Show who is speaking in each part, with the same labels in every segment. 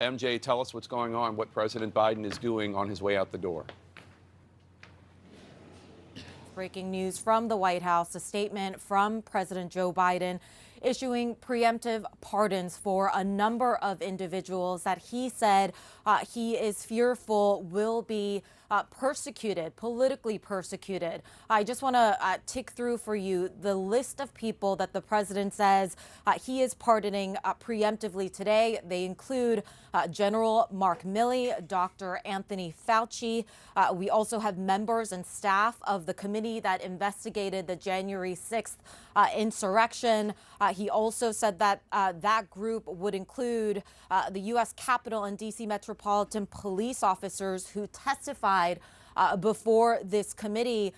Speaker 1: MJ, tell us what's going on, what President Biden is doing on his way out the door.
Speaker 2: Breaking news from the White House, a statement from President Joe Biden issuing preemptive pardons for a number of individuals that he said he is fearful will be persecuted, politically persecuted. I just want to tick through for you the list of people that the president says he is pardoning preemptively today. They include General Mark Milley, Dr. Anthony Fauci. We also have members and staff of the committee that investigated the January 6th insurrection. He also said that that group would include the U.S. Capitol and D.C. Metropolitan Police officers who testified before this committee.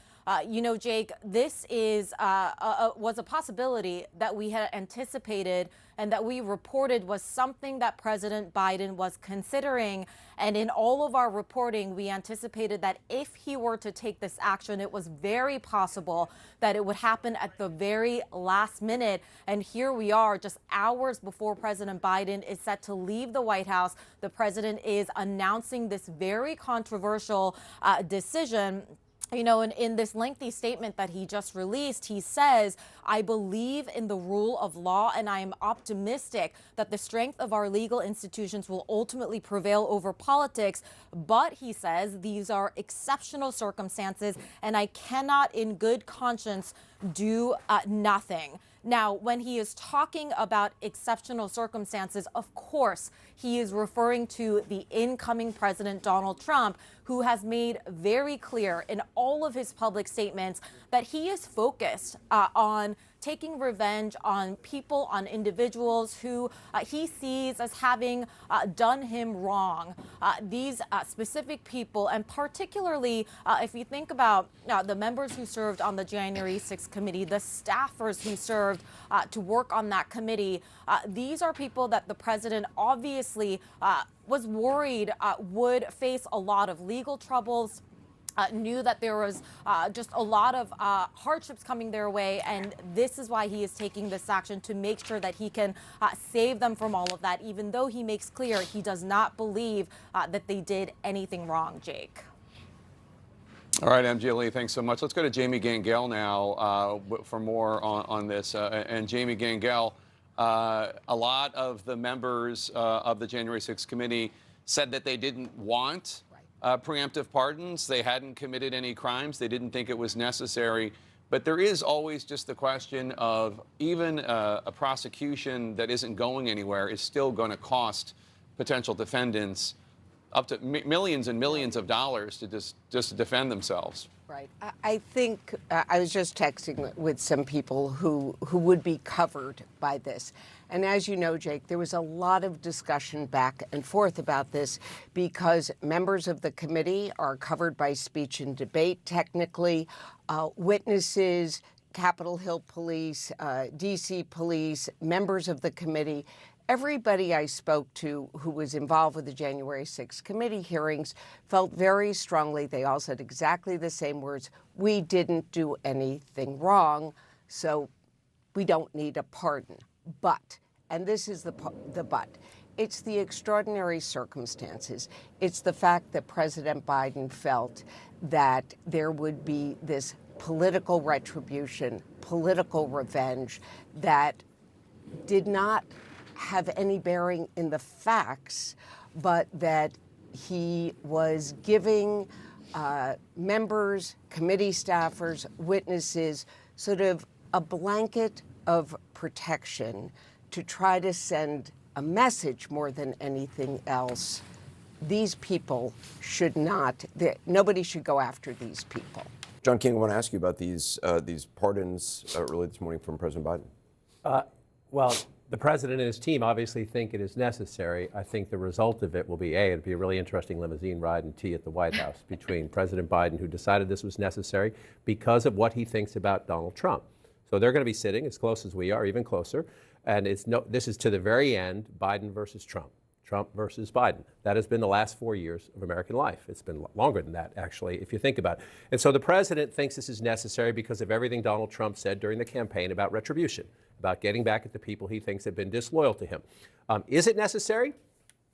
Speaker 2: You know, Jake, this is was a possibility that we had anticipated and that we reported was something that President Biden was considering. And in all of our reporting, we anticipated that if he were to take this action, it was very possible that it would happen at the very last minute. And here we are, just hours before President Biden is set to leave the White House. The president is announcing this very controversial decision. You know, in this lengthy statement that he just released, he says, I believe in the rule of law, and I am optimistic that the strength of our legal institutions will ultimately prevail over politics. But he says these are exceptional circumstances, and I cannot in good conscience do nothing. Now, when he is talking about exceptional circumstances, of course, he is referring to the incoming president, Donald Trump, who has made very clear in all of his public statements that he is focused on taking revenge on people, on individuals who he sees as having done him wrong. These specific people, and particularly if you think about the members who served on the January 6th committee, the staffers who served to work on that committee, these are people that the president obviously was worried would face a lot of legal troubles. Knew that there was just a lot of hardships coming their way, and this is why he is taking this action, to make sure that he can save them from all of that, even though he makes clear he does not believe that they did anything wrong, Jake.
Speaker 1: All right, MJ Lee, thanks so much. Let's go to Jamie Gangel now for more on this. And Jamie Gangel, a lot of the members of the January 6th committee said that they didn't want preemptive pardons. They hadn't committed any crimes. They didn't think it was necessary. But there is always just the question of even a prosecution that isn't going anywhere is still going to cost potential defendants up to millions and millions of dollars to just defend themselves.
Speaker 3: Right. I think I was just texting with some people who would be covered by this. And as you know, Jake, there was a lot of discussion back and forth about this because members of the committee are covered by speech and debate. Technically, witnesses, Capitol Hill Police, D.C. Police, members of the committee, everybody I spoke to who was involved with the January 6th committee hearings felt very strongly. They all said exactly the same words. We didn't do anything wrong, so we don't need a pardon. But, and this is the but, it's the extraordinary circumstances. It's the fact that President Biden felt that there would be this political retribution, political revenge that did not have any bearing in the facts, but that he was giving members, committee staffers, witnesses, sort of a blanket of protection to try to send a message more than anything else. These people should not, nobody should go after these people.
Speaker 4: John King, I want to ask you about these pardons early this morning from President Biden.
Speaker 5: Well, the president and his team obviously think it is necessary. I think the result of it will be, it'd be a really interesting limousine ride and tea at the White House between President Biden, who decided this was necessary because of what he thinks about Donald Trump. So they're going to be sitting as close as we are, even closer. And this is to the very end, Biden versus Trump. Trump versus Biden. That has been the last 4 years of American life. It's been longer than that, actually, if you think about it. And so the president thinks this is necessary because of everything Donald Trump said during the campaign about retribution, about getting back at the people he thinks have been disloyal to him. Is it necessary?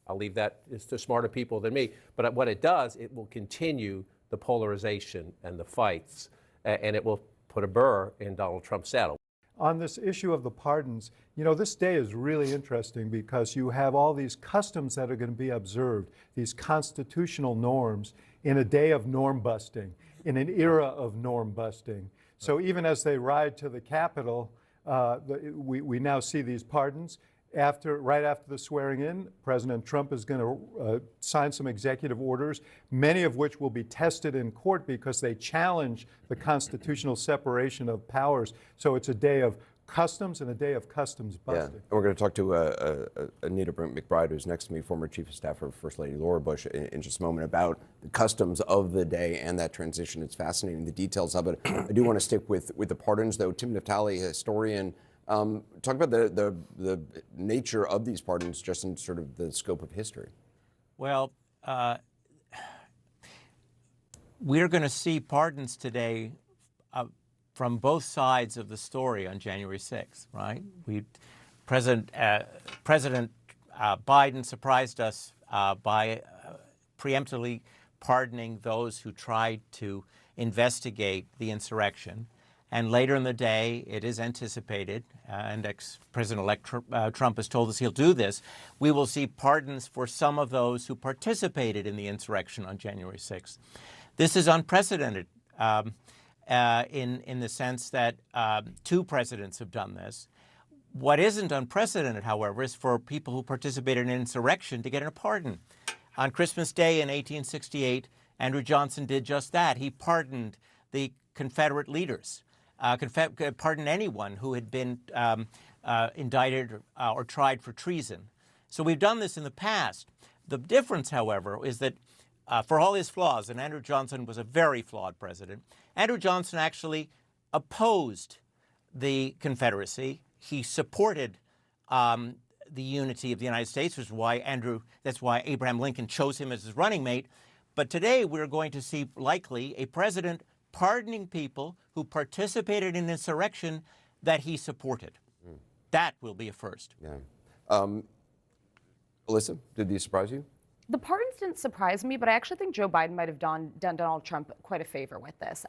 Speaker 5: I'll leave that to smarter people than me. But what it does, it will continue the polarization and the fights, and it will put a burr in Donald Trump's saddle.
Speaker 6: On this issue of the pardons, you know, this day is really interesting because you have all these customs that are going to be observed, these constitutional norms, in a day of norm busting, in an era of norm busting. So even as they ride to the Capitol, we now see these pardons. Right after the swearing in, President Trump is going to sign some executive orders, many of which will be tested in court because they challenge the constitutional separation of powers. So it's a day of customs and a day of customs busting.
Speaker 4: Yeah. And we're going to talk to Anita McBride, who's next to me, former Chief of Staff of First Lady Laura Bush, in just a moment, about the customs of the day and that transition. It's fascinating, the details of it. I do want to stick with the pardons, though. Tim Naftali, historian, talk about the nature of these pardons just in sort of the scope of history.
Speaker 7: Well, we're going to see pardons today from both sides of the story on January 6th, right? President Biden surprised us by preemptively pardoning those who tried to investigate the insurrection. And later in the day, it is anticipated, and ex-President-elect Trump has told us he'll do this, we will see pardons for some of those who participated in the insurrection on January 6th. This is unprecedented in the sense that two presidents have done this. What isn't unprecedented, however, is for people who participated in an insurrection to get a pardon. On Christmas Day in 1868, Andrew Johnson did just that. He pardoned the Confederate leaders. Pardon anyone who had been indicted or tried for treason. So we've done this in the past. The difference, however, is that for all his flaws, and Andrew Johnson was a very flawed president, Andrew Johnson actually opposed the Confederacy. He supported the unity of the United States, which is why that's why Abraham Lincoln chose him as his running mate. But today we're going to see likely a president pardoning people who participated in insurrection that he supported. That will be a first.
Speaker 4: Yeah. Alyssa, did these surprise you?
Speaker 8: The pardons didn't surprise me, but I actually think Joe Biden might have done Donald Trump quite a favor with this.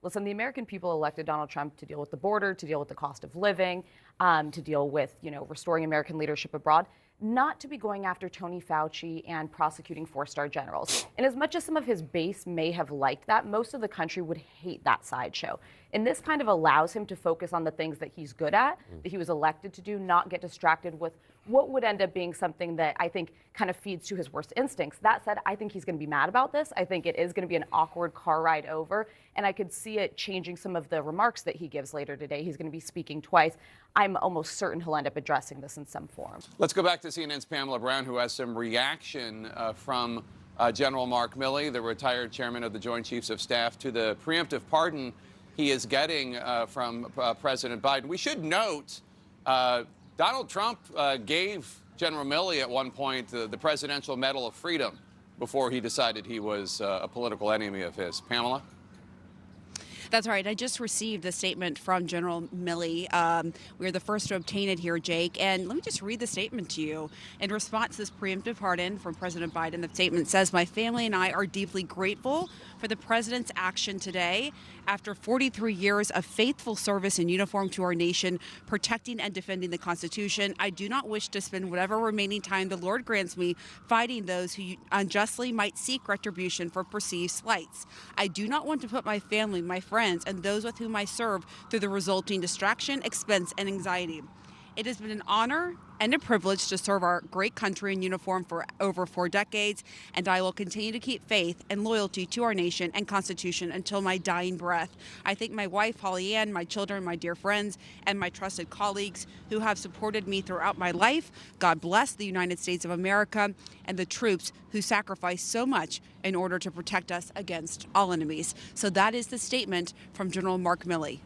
Speaker 8: Listen, the American people elected Donald Trump to deal with the border, to deal with the cost of living, to deal with, restoring American leadership abroad, not to be going after Tony Fauci and prosecuting four-star generals. And as much as some of his base may have liked that, most of the country would hate that sideshow. And this kind of allows him to focus on the things that he's good at, that he was elected to do, not get distracted with what would end up being something that I think kind of feeds to his worst instincts. That said, I think he's going to be mad about this. I think it is going to be an awkward car ride over, and I could see it changing some of the remarks that he gives later today. He's going to be speaking twice. I'm almost certain he'll end up addressing this in some form.
Speaker 1: Let's go back to CNN's Pamela Brown, who has some reaction from General Mark Milley, the retired chairman of the Joint Chiefs of Staff, to the preemptive pardon he is getting from President Biden. We should note Donald Trump gave General Milley at one point the Presidential Medal of Freedom before he decided he was a political enemy of his. Pamela?
Speaker 9: That's right. I just received the statement from General Milley. We're the first to obtain it here, Jake. And let me just read the statement to you. In response to this preemptive pardon from President Biden, the statement says, "My family and I are deeply grateful for the president's action today. After 43 years of faithful service in uniform to our nation, protecting and defending the Constitution, I do not wish to spend whatever remaining time the Lord grants me fighting those who unjustly might seek retribution for perceived slights. I do not want to put my family, my friends, and those with whom I serve through the resulting distraction, expense, and anxiety. It has been an honor and a privilege to serve our great country in uniform for over 4 decades, and I will continue to keep faith and loyalty to our nation and Constitution until my dying breath. I thank my wife, Holly Ann, my children, my dear friends, and my trusted colleagues who have supported me throughout my life. God bless the United States of America and the troops who sacrificed so much in order to protect us against all enemies." So that is the statement from General Mark Milley.